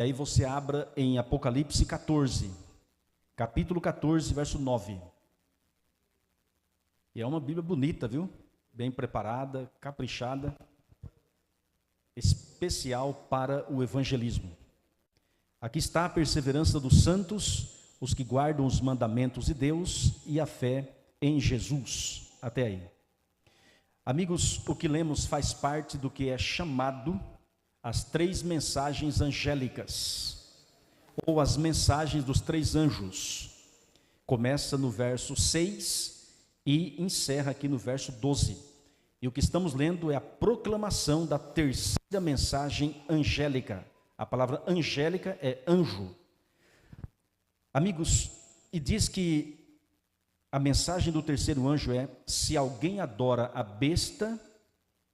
E aí você abra em Apocalipse 14, capítulo 14, verso 9. E é uma Bíblia bonita, viu? Bem preparada, caprichada, especial para o evangelismo. Aqui está a perseverança dos santos, os que guardam os mandamentos de Deus e a fé em Jesus. Até aí. Amigos, o que lemos faz parte do que é chamado as 3 mensagens angélicas, ou as mensagens dos 3 anjos. Começa no verso 6 e encerra aqui no verso 12. E o que estamos lendo é a proclamação da 3ª mensagem angélica. A palavra angélica é anjo. Amigos, e diz que a mensagem do 3º anjo é: se alguém adora a besta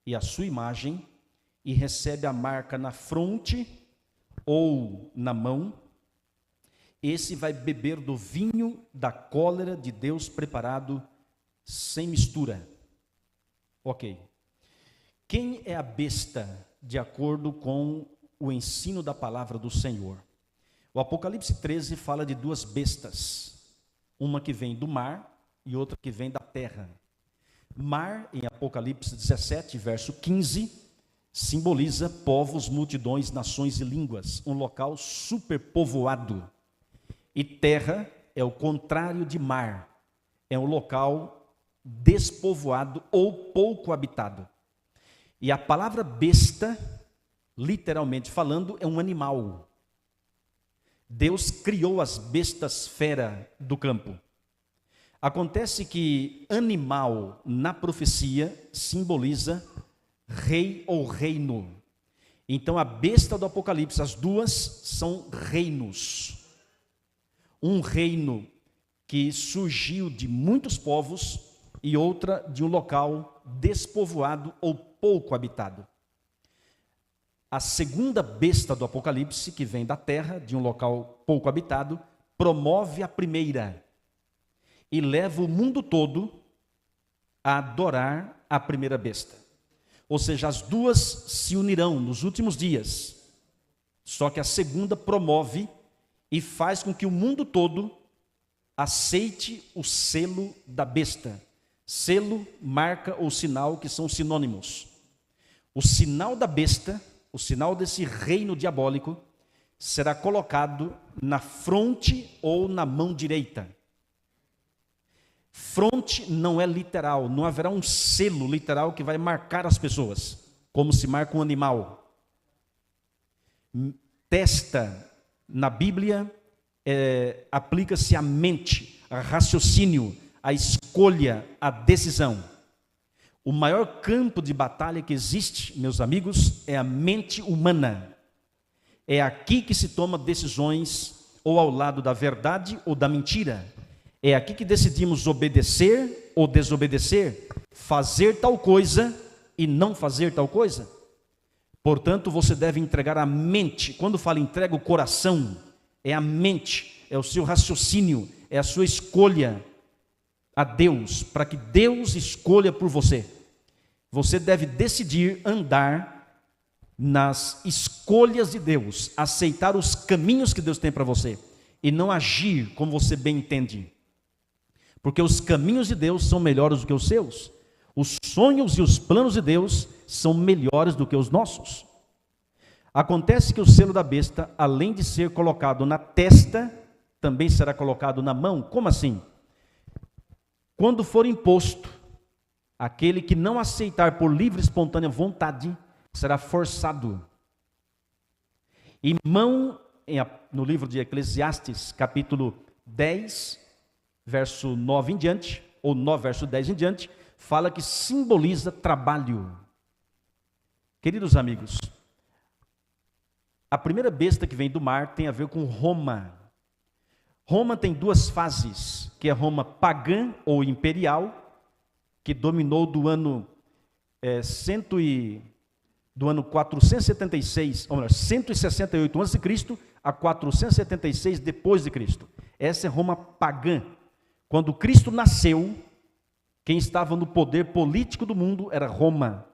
e a sua imagem, e recebe a marca na fronte ou na mão, esse vai beber do vinho da cólera de Deus preparado sem mistura. Ok. Quem é a besta, de acordo com o ensino da palavra do Senhor? O Apocalipse 13 fala de 2 bestas, uma que vem do mar e outra que vem da terra. Mar, em Apocalipse 17, verso 15, simboliza povos, multidões, nações e línguas, um local superpovoado. E terra é o contrário de mar, é um local despovoado ou pouco habitado. E a palavra besta, literalmente falando, é um animal. Deus criou as bestas fera do campo. Acontece que animal na profecia simboliza rei ou reino. Então a besta do Apocalipse, as 2 são reinos. Um reino que surgiu de muitos povos e outra de um local despovoado ou pouco habitado. A 2ª besta do Apocalipse, que vem da terra, de um local pouco habitado, promove a primeira e leva o mundo todo a adorar a primeira besta. Ou seja, as 2 se unirão nos últimos dias. Só que a 2ª promove e faz com que o mundo todo aceite o selo da besta. Selo, marca ou sinal, que são sinônimos. O sinal da besta, o sinal desse reino diabólico, será colocado na fronte ou na mão direita. Fronte não é literal, não haverá um selo literal que vai marcar as pessoas, como se marca um animal. Testa, na Bíblia, aplica-se à mente, a raciocínio, a escolha, a decisão. O maior campo de batalha que existe, meus amigos, é a mente humana. É aqui que se toma decisões, ou ao lado da verdade ou da mentira. É aqui que decidimos obedecer ou desobedecer, fazer tal coisa e não fazer tal coisa. Portanto, você deve entregar a mente. Quando fala entrega o coração, é a mente, é o seu raciocínio, é a sua escolha a Deus, para que Deus escolha por você. Você deve decidir andar nas escolhas de Deus, aceitar os caminhos que Deus tem para você, e não agir como você bem entende. Porque os caminhos de Deus são melhores do que os seus. Os sonhos e os planos de Deus são melhores do que os nossos. Acontece que o selo da besta, além de ser colocado na testa, também será colocado na mão. Como assim? Quando for imposto, aquele que não aceitar por livre e espontânea vontade, será forçado. E mão, no livro de Eclesiastes, capítulo 10, verso 9 em diante, ou 9, verso 10 em diante, fala que simboliza trabalho. Queridos amigos, a primeira besta que vem do mar tem a ver com Roma. Roma tem 2 fases, que é Roma pagã ou imperial, que dominou do ano 476, ou melhor, 168 a.C. a 476 depois de Cristo. Essa é Roma pagã. Quando Cristo nasceu, quem estava no poder político do mundo era Roma.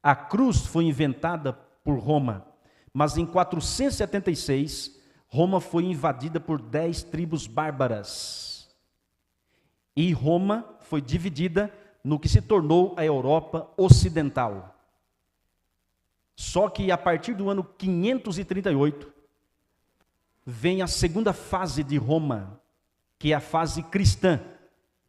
A cruz foi inventada por Roma, Mas em 476, Roma foi invadida por 10 tribos bárbaras. E Roma foi dividida no que se tornou a Europa Ocidental. Só que a partir do ano 538, vem a segunda fase de Roma, que é a fase cristã.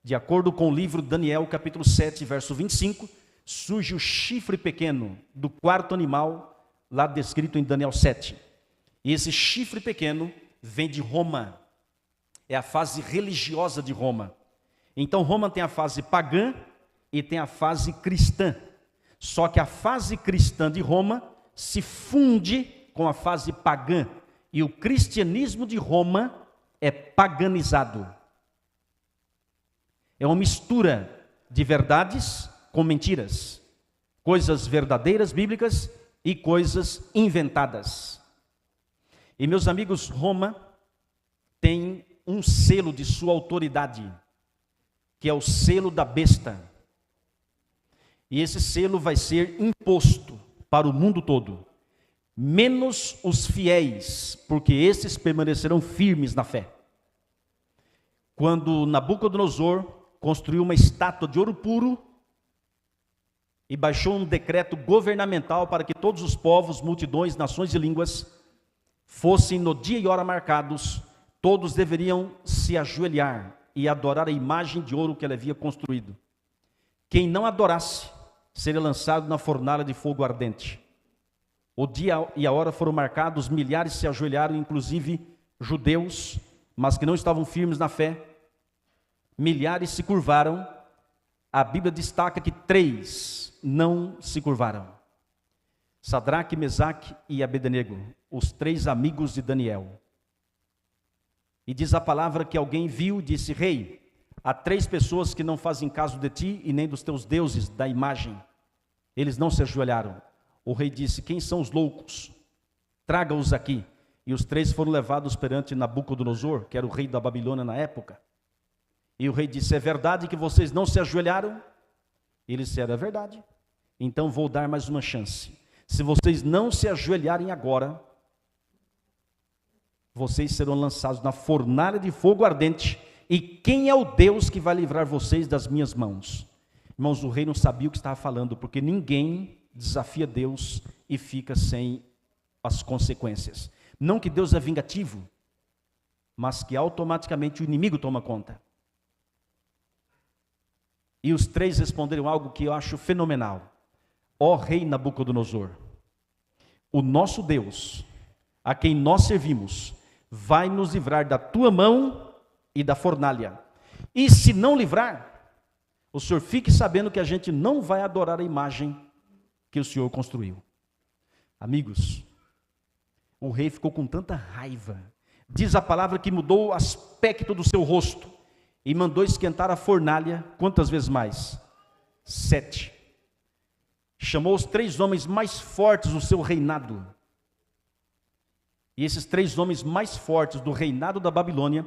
De acordo com o livro Daniel, capítulo 7, verso 25, surge o chifre pequeno do quarto animal, lá descrito em Daniel 7. E esse chifre pequeno vem de Roma. É a fase religiosa de Roma. Então Roma tem a fase pagã e tem a fase cristã. Só que a fase cristã de Roma se funde com a fase pagã. E o cristianismo de Roma é paganizado. É uma mistura de verdades com mentiras. Coisas verdadeiras, bíblicas, e coisas inventadas. E meus amigos, Roma tem um selo de sua autoridade, que é o selo da besta. E esse selo vai ser imposto para o mundo todo, menos os fiéis, porque esses permanecerão firmes na fé. Quando Nabucodonosor construiu uma estátua de ouro puro e baixou um decreto governamental para que todos os povos, multidões, nações e línguas fossem no dia e hora marcados, todos deveriam se ajoelhar e adorar a imagem de ouro que ele havia construído. Quem não adorasse seria lançado na fornalha de fogo ardente. O dia e a hora foram marcados, milhares se ajoelharam, inclusive judeus, mas que não estavam firmes na fé. Milhares se curvaram. A Bíblia destaca que 3 não se curvaram. Sadraque, Mesaque e Abednego, os 3 amigos de Daniel. E diz a palavra que alguém viu e disse: Rei, há 3 pessoas que não fazem caso de ti e nem dos teus deuses, da imagem. Eles não se ajoelharam. O rei disse: quem são os loucos? Traga-os aqui. E os 3 foram levados perante Nabucodonosor, que era o rei da Babilônia na época. E o rei disse: é verdade que vocês não se ajoelharam? Eles disseram: é verdade. Então vou dar mais uma chance. Se vocês não se ajoelharem agora, vocês serão lançados na fornalha de fogo ardente. E quem é o Deus que vai livrar vocês das minhas mãos? Irmãos, o rei não sabia o que estava falando, porque ninguém desafia Deus e fica sem as consequências. Não que Deus é vingativo, mas que automaticamente o inimigo toma conta. E os 3 responderam algo que eu acho fenomenal. Ó rei Nabucodonosor, o nosso Deus, a quem nós servimos, vai nos livrar da tua mão e da fornalha. E se não livrar, o senhor fique sabendo que a gente não vai adorar a imagem que o senhor construiu. Amigos, o rei ficou com tanta raiva. Diz a palavra que mudou o aspecto do seu rosto e mandou esquentar a fornalha. Quantas vezes mais? 7. Chamou os 3 homens mais fortes do seu reinado. E esses 3 homens mais fortes do reinado da Babilônia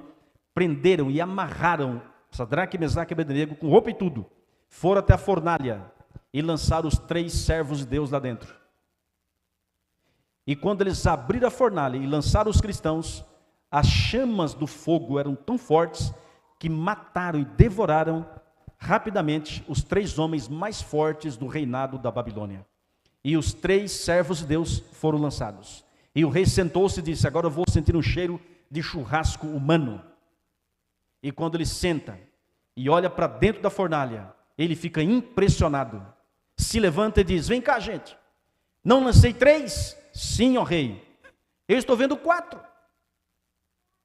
prenderam e amarraram Sadraque, Mesaque e Abednego com roupa e tudo. Foram até a fornalha e lançaram os 3 servos de Deus lá dentro. E quando eles abriram a fornalha e lançaram os cristãos, as chamas do fogo eram tão fortes que mataram e devoraram rapidamente os 3 homens mais fortes do reinado da Babilônia. E os 3 servos de Deus foram lançados. E o rei sentou-se e disse: agora eu vou sentir um cheiro de churrasco humano. E quando ele senta e olha para dentro da fornalha, ele fica impressionado. Se levanta e diz: vem cá, gente. Não lancei 3? Sim, ó rei. Eu estou vendo 4.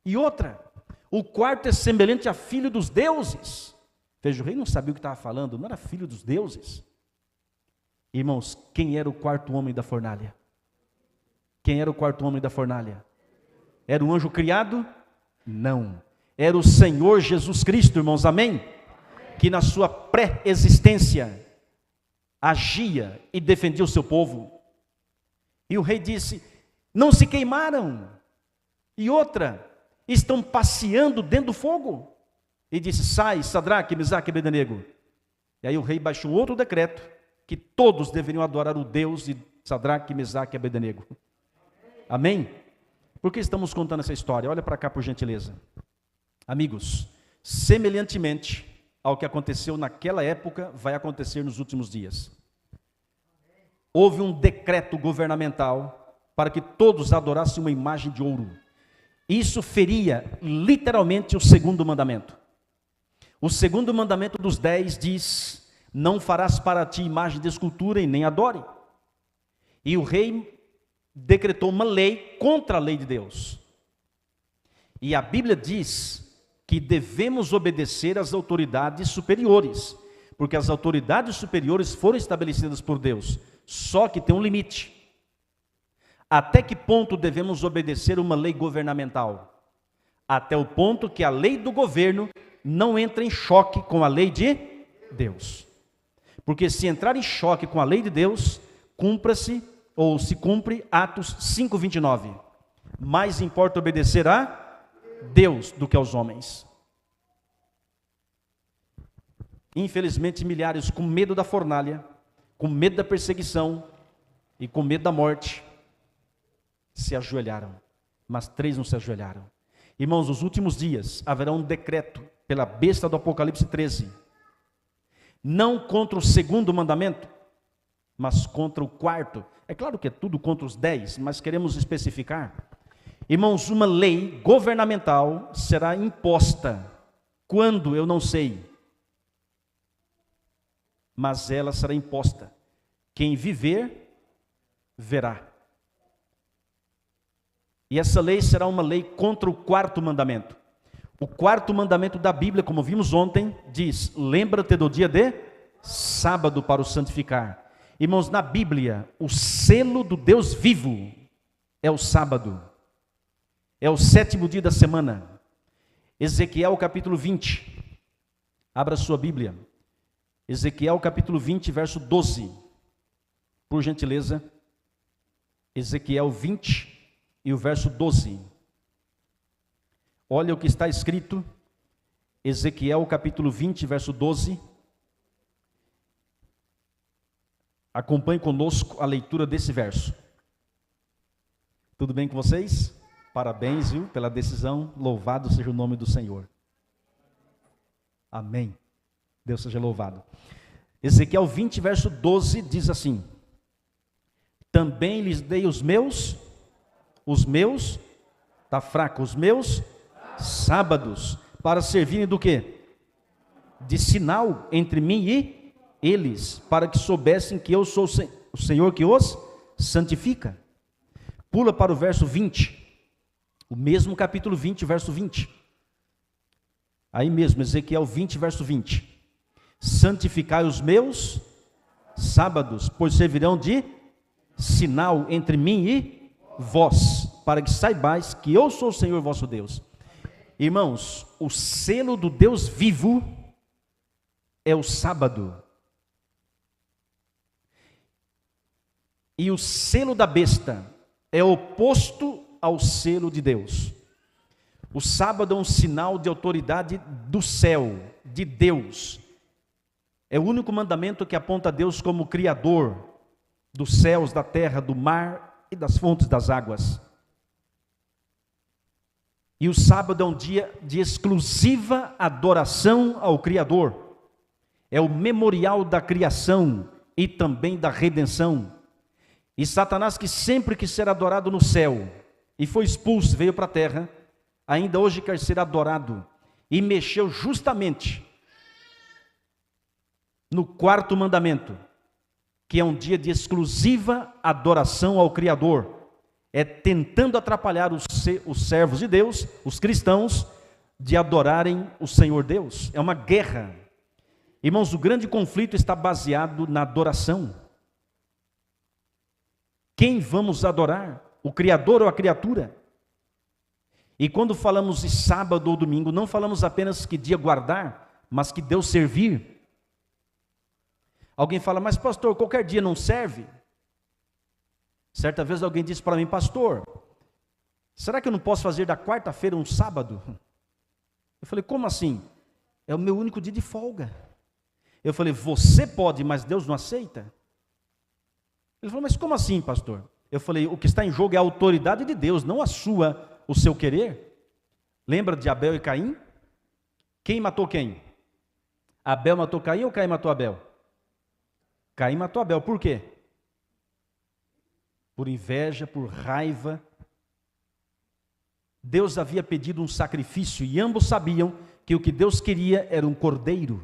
E outra, o quarto é semelhante a filho dos deuses. Veja, o rei não sabia o que estava falando, não era filho dos deuses. Irmãos, quem era o 4º homem da fornalha? Quem era o 4º homem da fornalha? Era um anjo criado? Não. Era o Senhor Jesus Cristo, irmãos, amém? Que na sua pré-existência agia e defendia o seu povo. E o rei disse: não se queimaram. E outra, estão passeando dentro do fogo. E disse: sai, Sadraque, Mesaque e Abednego. E aí o rei baixou outro decreto, que todos deveriam adorar o Deus de Sadraque, Mesaque e Abednego. Amém? Por que estamos contando essa história? Olha para cá, por gentileza. Amigos, semelhantemente ao que aconteceu naquela época, vai acontecer nos últimos dias. Houve um decreto governamental para que todos adorassem uma imagem de ouro. Isso feria literalmente o segundo mandamento. O segundo mandamento dos 10 diz: não farás para ti imagem de escultura e nem adore. E o rei decretou uma lei contra a lei de Deus. E a Bíblia diz que devemos obedecer às autoridades superiores, porque as autoridades superiores foram estabelecidas por Deus, só que tem um limite. Até que ponto devemos obedecer uma lei governamental? Até o ponto que a lei do governo não entra em choque com a lei de Deus. Porque se entrar em choque com a lei de Deus, se cumpre Atos 5:29. Mais importa obedecer a Deus do que aos homens. Infelizmente, milhares com medo da fornalha, com medo da perseguição e com medo da morte, se ajoelharam, mas 3 não se ajoelharam. Irmãos, nos últimos dias haverá um decreto pela besta do Apocalipse 13, não contra o segundo mandamento, mas contra o quarto. É claro que é tudo contra os 10, mas queremos especificar. Irmãos, uma lei governamental será imposta. Quando? Eu não sei. Mas ela será imposta. Quem viver, verá. E essa lei será uma lei contra o quarto mandamento. O quarto mandamento da Bíblia, como vimos ontem, diz: lembra-te do dia de sábado para o santificar. Irmãos, na Bíblia, o selo do Deus vivo é o sábado. É o 7º dia da semana. Ezequiel capítulo 20. Abra sua Bíblia. Ezequiel capítulo 20, verso 12. Por gentileza. Ezequiel 20 e o verso 12. Olha o que está escrito. Ezequiel capítulo 20, verso 12. Acompanhe conosco a leitura desse verso. Tudo bem com vocês? Parabéns, viu, pela decisão. Louvado seja o nome do Senhor. Amém. Deus seja louvado. Ezequiel 20, verso 12 diz assim: também lhes dei os meus, está fraco, os meus sábados, para servirem do quê? De sinal entre mim e eles, para que soubessem que eu sou o Senhor que os santifica. Pula para o verso 20, o mesmo capítulo 20, verso 20. Aí mesmo, Ezequiel 20, verso 20. Santificai os meus sábados, pois servirão de sinal entre mim e vós, para que saibais que eu sou o Senhor vosso Deus. Irmãos, o selo do Deus vivo é o sábado. E o selo da besta é oposto ao selo de Deus. O sábado é um sinal de autoridade do céu, de Deus. É o único mandamento que aponta a Deus como Criador dos céus, da terra, do mar e das fontes das águas. E o sábado é um dia de exclusiva adoração ao Criador. É o memorial da criação e também da redenção. E Satanás, que sempre quis ser adorado no céu e foi expulso, veio para a terra, ainda hoje quer ser adorado, e mexeu justamente no quarto mandamento, que é um dia de exclusiva adoração ao Criador. É tentando atrapalhar os servos de Deus, os cristãos, de adorarem o Senhor Deus. É uma guerra. Irmãos, o grande conflito está baseado na adoração. Quem vamos adorar? O Criador ou a criatura? E quando falamos de sábado ou domingo, não falamos apenas que dia guardar, mas que Deus servir. Alguém fala, mas pastor, qualquer dia não serve? Certa vez alguém disse para mim, pastor, será que eu não posso fazer da quarta-feira um sábado? Eu falei, como assim? É o meu único dia de folga. Eu falei, você pode, mas Deus não aceita? Ele falou, mas como assim, pastor? Eu falei, o que está em jogo é a autoridade de Deus, não o seu querer. Lembra de Abel e Caim? Quem matou quem? Abel matou Caim ou Caim matou Abel? Caim matou Abel, por quê? Por inveja, por raiva. Deus havia pedido um sacrifício e ambos sabiam que o que Deus queria era um cordeiro.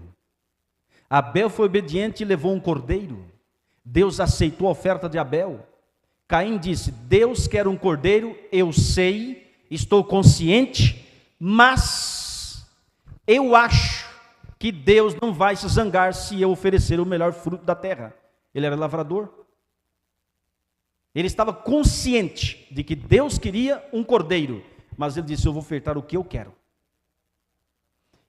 Abel foi obediente e levou um cordeiro. Deus aceitou a oferta de Abel. Caim disse, Deus quer um cordeiro, eu sei, estou consciente, mas eu acho que Deus não vai se zangar se eu oferecer o melhor fruto da terra. Ele era lavrador. Ele estava consciente de que Deus queria um cordeiro, mas ele disse, eu vou ofertar o que eu quero.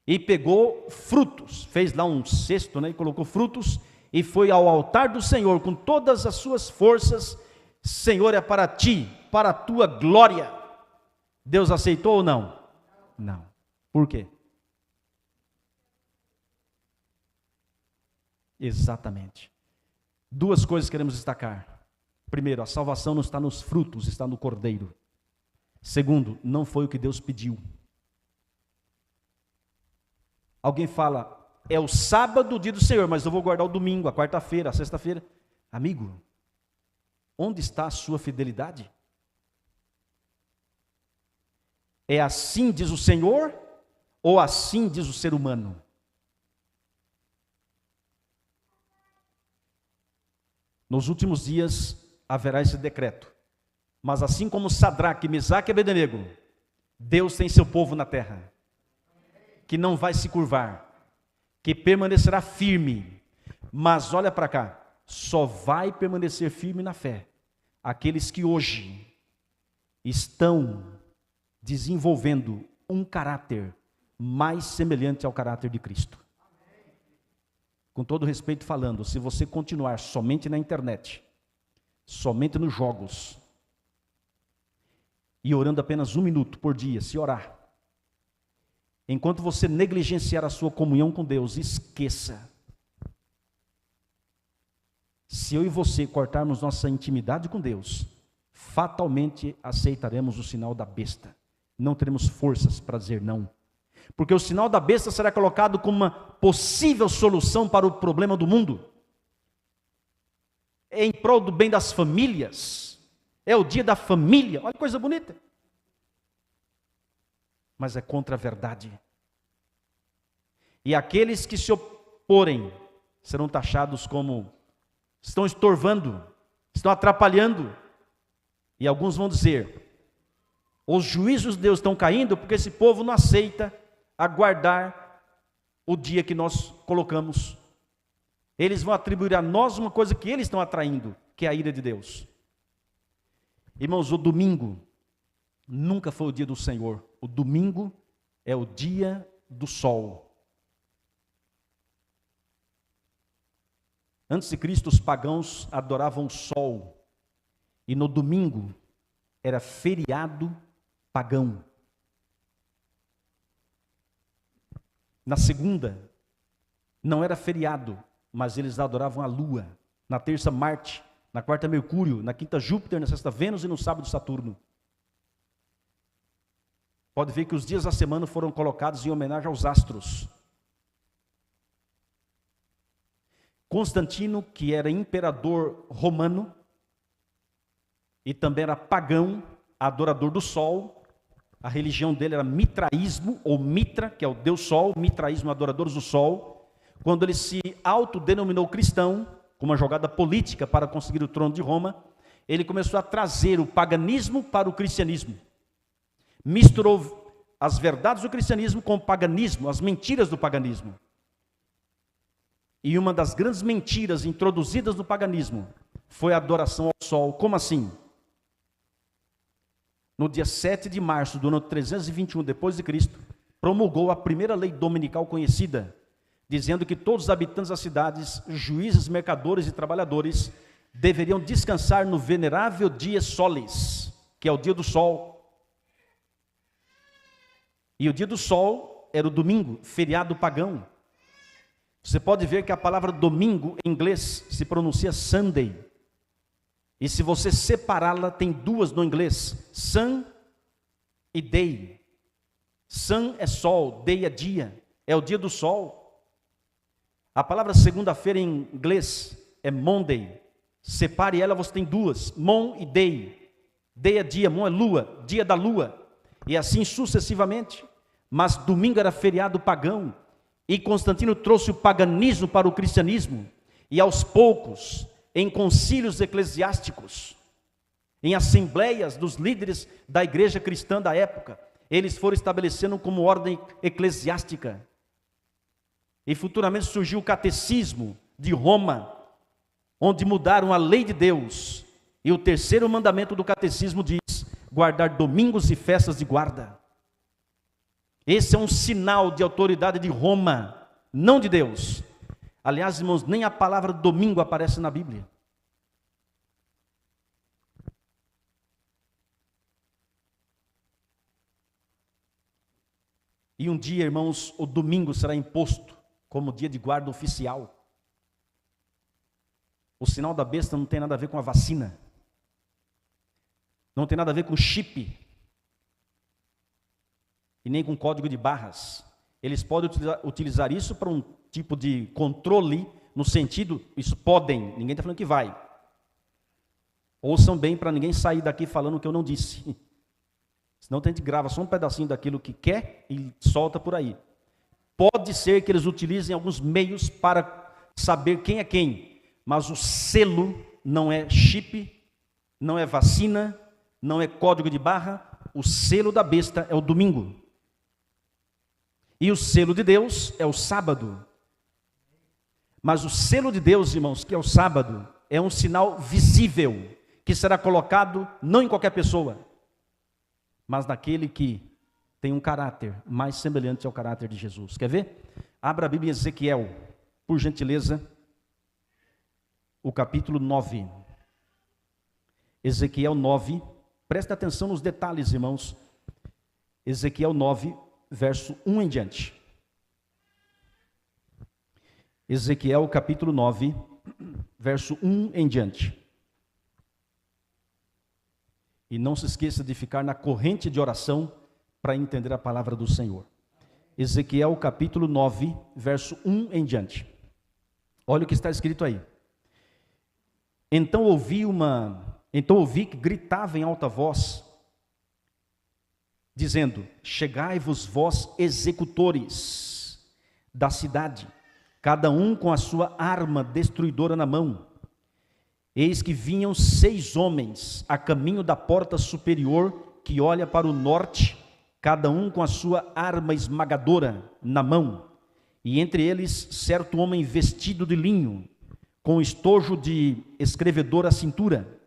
E pegou frutos, fez lá um cesto, né, e colocou frutos, e foi ao altar do Senhor com todas as suas forças. Senhor, é para ti, para a tua glória. Deus aceitou ou não? Não. Por quê? Exatamente. Duas coisas queremos destacar. Primeiro, a salvação não está nos frutos, está no cordeiro. Segundo, não foi o que Deus pediu. Alguém fala, é o sábado, o dia do Senhor, mas eu vou guardar o domingo, a quarta-feira, a sexta-feira. Amigo, onde está a sua fidelidade? É assim diz o Senhor, ou assim diz o ser humano? Nos últimos dias haverá esse decreto. Mas assim como Sadraque, Mesaque e Abednego, Deus tem seu povo na terra, que não vai se curvar, que permanecerá firme. Mas olha para cá, só vai permanecer firme na fé aqueles que hoje estão desenvolvendo um caráter mais semelhante ao caráter de Cristo. Com todo respeito falando, se você continuar somente na internet, somente nos jogos, e orando apenas 1 minuto por dia, se orar, enquanto você negligenciar a sua comunhão com Deus, esqueça. Se eu e você cortarmos nossa intimidade com Deus, fatalmente aceitaremos o sinal da besta. Não teremos forças para dizer não. Porque o sinal da besta será colocado como uma possível solução para o problema do mundo. Em prol do bem das famílias. É o dia da família. Olha que coisa bonita. Mas é contra a verdade. E aqueles que se oporem serão taxados como estão estorvando, estão atrapalhando. E alguns vão dizer, os juízos de Deus estão caindo porque esse povo não aceita aguardar o dia que nós colocamos. Eles vão atribuir a nós uma coisa que eles estão atraindo, que é a ira de Deus. Irmãos, o domingo nunca foi o dia do Senhor. O domingo é o dia do sol. Antes de Cristo, os pagãos adoravam o sol. E no domingo era feriado pagão. Na segunda, não era feriado, mas eles adoravam a lua. Na terça, Marte. Na quarta, Mercúrio. Na quinta, Júpiter. Na sexta, Vênus. E no sábado, Saturno. Pode ver que os dias da semana foram colocados em homenagem aos astros. Constantino, que era imperador romano, e também era pagão, adorador do sol. A religião dele era mitraísmo, ou Mitra, que é o Deus Sol, mitraísmo, adoradores do sol. Quando ele se autodenominou cristão, com uma jogada política para conseguir o trono de Roma, ele começou a trazer o paganismo para o cristianismo. Misturou as verdades do cristianismo com o paganismo, as mentiras do paganismo. E uma das grandes mentiras introduzidas no paganismo foi a adoração ao sol. Como assim? No dia 7 de março do ano 321 depois de Cristo, promulgou a primeira lei dominical conhecida, dizendo que todos os habitantes das cidades, juízes, mercadores e trabalhadores, deveriam descansar no venerável dia solis, que é o dia do sol. E o dia do sol era o domingo, feriado pagão. Você pode ver que a palavra domingo em inglês se pronuncia Sunday. E se você separá-la, tem duas no inglês: sun e day. Sun é sol, day é dia, é o dia do sol. A palavra segunda-feira em inglês é Monday. Separe ela, você tem duas: mon e day. Day é dia, mon é lua, dia da lua. E assim sucessivamente. Mas domingo era feriado pagão. E Constantino trouxe o paganismo para o cristianismo. E aos poucos, em concílios eclesiásticos, em assembleias dos líderes da igreja cristã da época, eles foram estabelecendo como ordem eclesiástica. E futuramente surgiu o catecismo de Roma, onde mudaram a lei de Deus. E o terceiro mandamento do catecismo diz: guardar domingos e festas de guarda. Esse é um sinal de autoridade de Roma, não de Deus. Aliás, irmãos, nem a palavra domingo aparece na Bíblia. E um dia, irmãos, o domingo será imposto como dia de guarda oficial. O sinal da besta não tem nada a ver com a vacina. Não tem nada a ver com chip. E nem com código de barras. Eles podem utilizar isso para um tipo de controle, no sentido, isso podem, ninguém está falando que vai. Ouçam bem para ninguém sair daqui falando o que eu não disse. Senão a gente grava só um pedacinho daquilo que quer e solta por aí. Pode ser que eles utilizem alguns meios para saber quem é quem, mas o selo não é chip, não é vacina, não é código de barra. O selo da besta é o domingo. E o selo de Deus é o sábado. Mas o selo de Deus, irmãos, que é o sábado, é um sinal visível, que será colocado não em qualquer pessoa, mas naquele que tem um caráter mais semelhante ao caráter de Jesus. Quer ver? Abra a Bíblia em Ezequiel, por gentileza, o capítulo 9. Ezequiel 9, preste atenção nos detalhes, irmãos. Ezequiel 9, verso 1 em diante. Ezequiel capítulo 9, verso 1 em diante. E não se esqueça de ficar na corrente de oração para entender a palavra do Senhor. Ezequiel capítulo 9, verso 1 em diante. Olha o que está escrito aí. Então ouvi que gritava em alta voz, dizendo: chegai-vos vós, executores da cidade, cada um com a sua arma destruidora na mão. Eis que vinham 6 homens a caminho da porta superior, que olha para o norte, cada um com a sua arma esmagadora na mão, e entre eles certo homem vestido de linho, com estojo de escrevedor à cintura.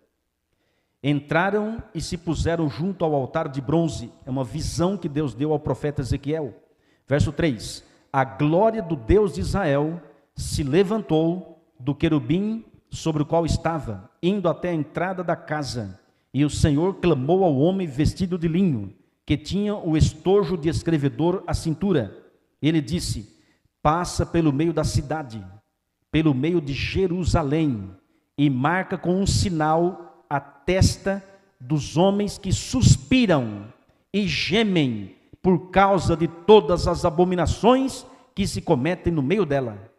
Entraram e se puseram junto ao altar de bronze. É uma visão que Deus deu ao profeta Ezequiel. Verso 3: a glória do Deus de Israel se levantou do querubim sobre o qual estava, indo até a entrada da casa. E o Senhor clamou ao homem vestido de linho, que tinha o estojo de escrevedor à cintura. Ele disse: passa pelo meio da cidade, pelo meio de Jerusalém, e marca com um sinal a testa dos homens que suspiram e gemem por causa de todas as abominações que se cometem no meio dela.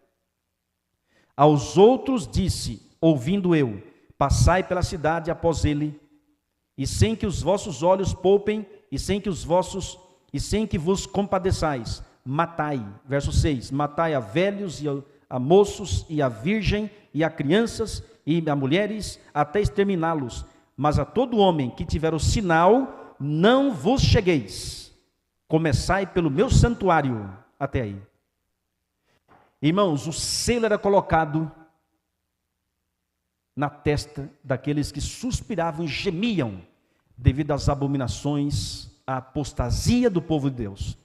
Aos outros disse, ouvindo eu: passai pela cidade após ele, e sem que os vossos olhos poupem, e sem que vos compadeçais, matai. Verso 6: matai a velhos e a moços e a virgem e a crianças e a mulheres, até exterminá-los. Mas a todo homem que tiver o sinal, não vos chegueis. Começai pelo meu santuário. Até aí. Irmãos, o selo era colocado na testa daqueles que suspiravam e gemiam devido às abominações, à apostasia do povo de Deus.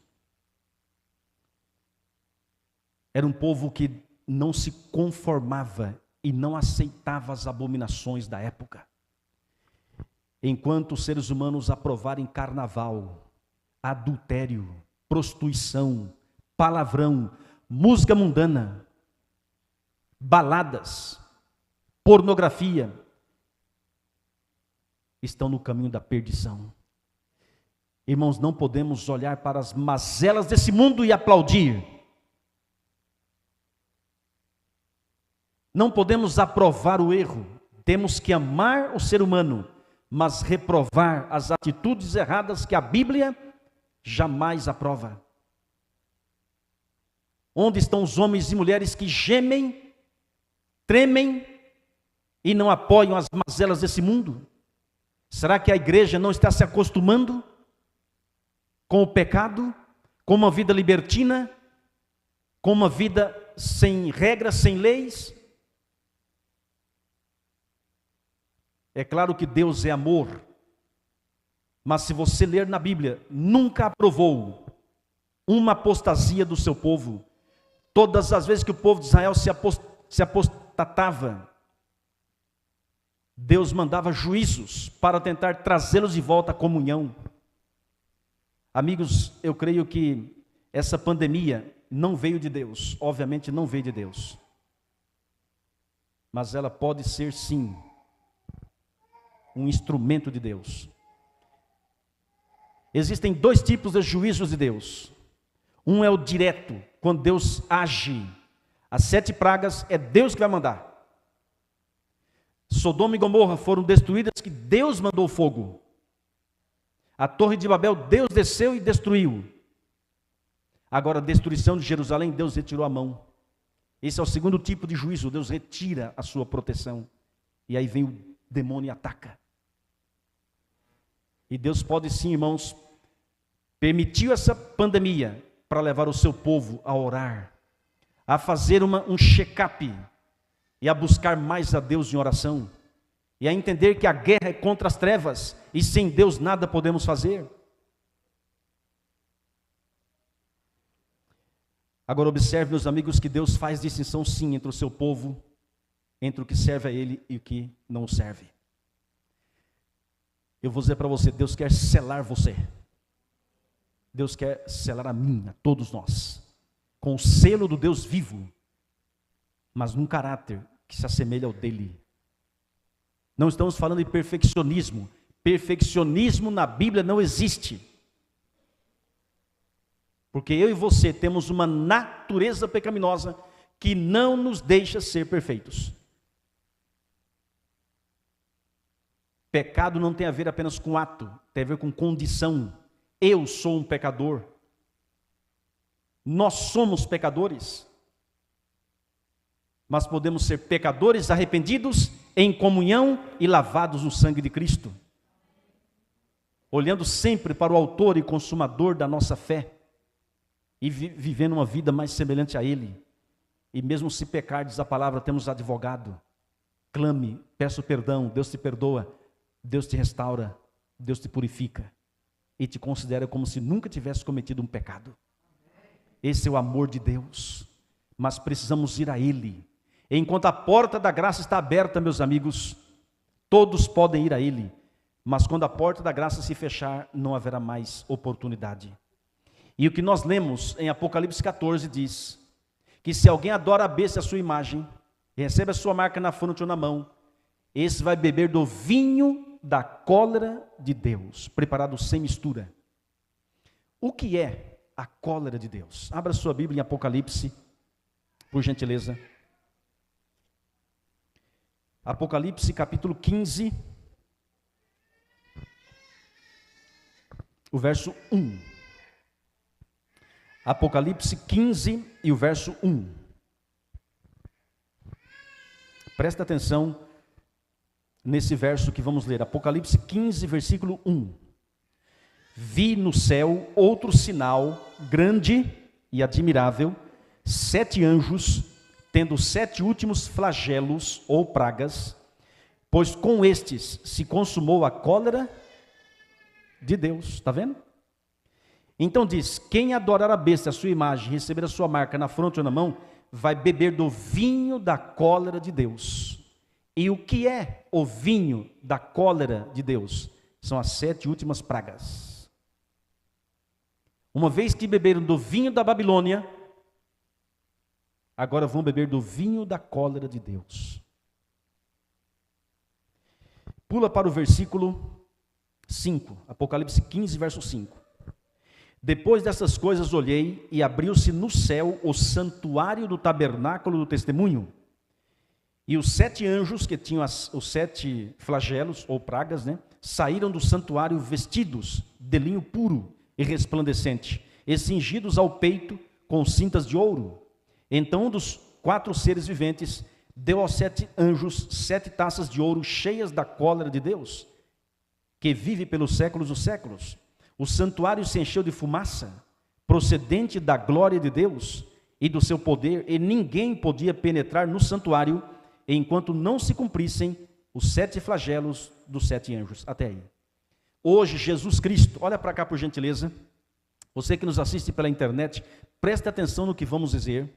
Era um povo que não se conformava e não aceitava as abominações da época. Enquanto os seres humanos aprovarem carnaval, adultério, prostituição, palavrão, música mundana, baladas, pornografia, estão no caminho da perdição. Irmãos, não podemos olhar para as mazelas desse mundo e aplaudir. Não podemos aprovar o erro. Temos que amar o ser humano, mas reprovar as atitudes erradas que a Bíblia jamais aprova. Onde estão os homens e mulheres que gemem, tremem e não apoiam as mazelas desse mundo? Será que a igreja não está se acostumando com o pecado, com uma vida libertina, com uma vida sem regras, sem leis? É claro que Deus é amor, mas se você ler na Bíblia, nunca aprovou uma apostasia do seu povo. Todas as vezes que o povo de Israel se apostatava, Deus mandava juízos para tentar trazê-los de volta à comunhão. Amigos, eu creio que essa pandemia não veio de Deus, obviamente não veio de Deus, mas ela pode ser sim um instrumento de Deus. Existem dois tipos de juízos de Deus. Um é o direto, quando Deus age. As 7 pragas é Deus que vai mandar. Sodoma e Gomorra foram destruídas que Deus mandou fogo. A Torre de Babel, Deus desceu e destruiu. Agora, a destruição de Jerusalém, Deus retirou a mão. Esse é o segundo tipo de juízo. Deus retira a sua proteção. E aí vem o demônio e ataca. E Deus pode sim, irmãos, permitiu essa pandemia para levar o seu povo a orar, a fazer um check-up e a buscar mais a Deus em oração, e a entender que a guerra é contra as trevas, e sem Deus nada podemos fazer. Agora observe, meus amigos, que Deus faz distinção sim entre o seu povo, entre o que serve a Ele e o que não o serve. Eu vou dizer para você, Deus quer selar você. Deus quer selar a mim, a todos nós, com o selo do Deus vivo, mas num caráter que se assemelha ao dele. Não estamos falando de perfeccionismo. Perfeccionismo na Bíblia não existe. Porque eu e você temos uma natureza pecaminosa que não nos deixa ser perfeitos. Pecado não tem a ver apenas com ato, tem a ver com condição. Eu sou um pecador. Nós somos pecadores. Mas podemos ser pecadores arrependidos, em comunhão e lavados no sangue de Cristo. Olhando sempre para o autor e consumador da nossa fé. E vivendo uma vida mais semelhante a Ele. E mesmo se pecar, diz a palavra, temos advogado. Clame, peça perdão, Deus te perdoa. Deus te restaura, Deus te purifica e te considera como se nunca tivesse cometido um pecado. Esse é o amor de Deus, mas precisamos ir a Ele. Enquanto a porta da graça está aberta, meus amigos, todos podem ir a Ele, mas quando a porta da graça se fechar, não haverá mais oportunidade. E o que nós lemos em Apocalipse 14 diz que se alguém adora a besta, a sua imagem, e recebe a sua marca na fronte ou na mão, esse vai beber do vinho da cólera de Deus, preparado sem mistura. O que é a cólera de Deus? Abra sua Bíblia em Apocalipse, por gentileza. Apocalipse capítulo 15, o verso 1. Apocalipse 15 e o verso 1. Presta atenção nesse verso que vamos ler, Apocalipse 15, versículo 1. Vi no céu outro sinal grande e admirável, 7 anjos, tendo 7 últimos flagelos ou pragas, pois com estes se consumou a cólera de Deus. Está vendo? Então diz, quem adorar a besta, a sua imagem, receber a sua marca na fronte ou na mão, vai beber do vinho da cólera de Deus. E o que é o vinho da cólera de Deus? São as 7 últimas pragas. Uma vez que beberam do vinho da Babilônia, agora vão beber do vinho da cólera de Deus. Pula para o versículo 5, Apocalipse 15, verso 5. Depois dessas coisas olhei, e abriu-se no céu o santuário do tabernáculo do testemunho. E os 7 anjos, que tinham os 7 flagelos, ou pragas, saíram do santuário vestidos de linho puro e resplandecente, e cingidos ao peito com cintas de ouro. Então um dos 4 seres viventes deu aos 7 anjos 7 taças de ouro cheias da cólera de Deus, que vive pelos séculos dos séculos. O santuário se encheu de fumaça, procedente da glória de Deus e do seu poder, e ninguém podia penetrar no santuário, enquanto não se cumprissem os 7 flagelos dos 7 anjos. Até aí. Hoje, Jesus Cristo, olha para cá por gentileza, você que nos assiste pela internet, preste atenção no que vamos dizer.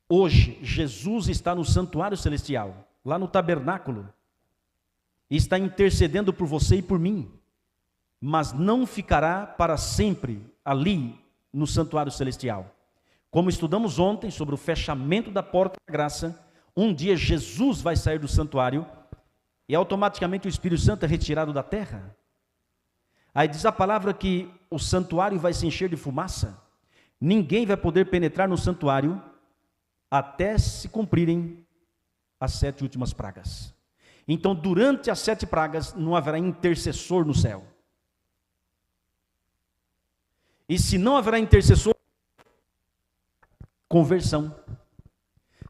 Hoje, Jesus está no santuário celestial, lá no tabernáculo, e está intercedendo por você e por mim, mas não ficará para sempre ali no santuário celestial. Como estudamos ontem sobre o fechamento da porta da graça, um dia Jesus vai sair do santuário e automaticamente o Espírito Santo é retirado da terra. Aí diz a palavra que o santuário vai se encher de fumaça, ninguém vai poder penetrar no santuário até se cumprirem as 7 últimas pragas. Então, durante as 7 pragas, não haverá intercessor no céu. E se não haverá intercessor, conversão.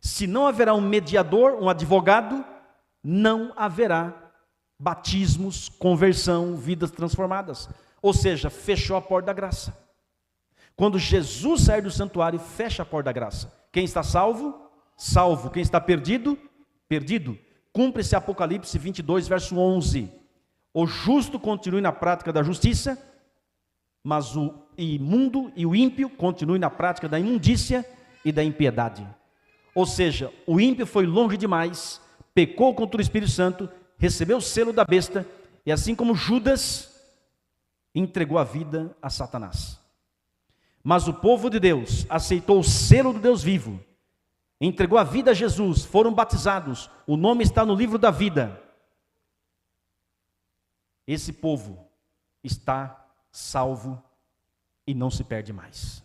Se não haverá um mediador, um advogado, não haverá batismos, conversão, vidas transformadas. Ou seja, fechou a porta da graça. Quando Jesus sair do santuário, fecha a porta da graça. Quem está salvo? Salvo. Quem está perdido? Perdido. Cumpre-se Apocalipse 22, verso 11. O justo continue na prática da justiça, mas o imundo e o ímpio continue na prática da imundícia e da impiedade. Ou seja, o ímpio foi longe demais, pecou contra o Espírito Santo, recebeu o selo da besta, e assim como Judas, entregou a vida a Satanás. Mas o povo de Deus aceitou o selo do Deus vivo, entregou a vida a Jesus, foram batizados, o nome está no livro da vida. Esse povo está salvo e não se perde mais.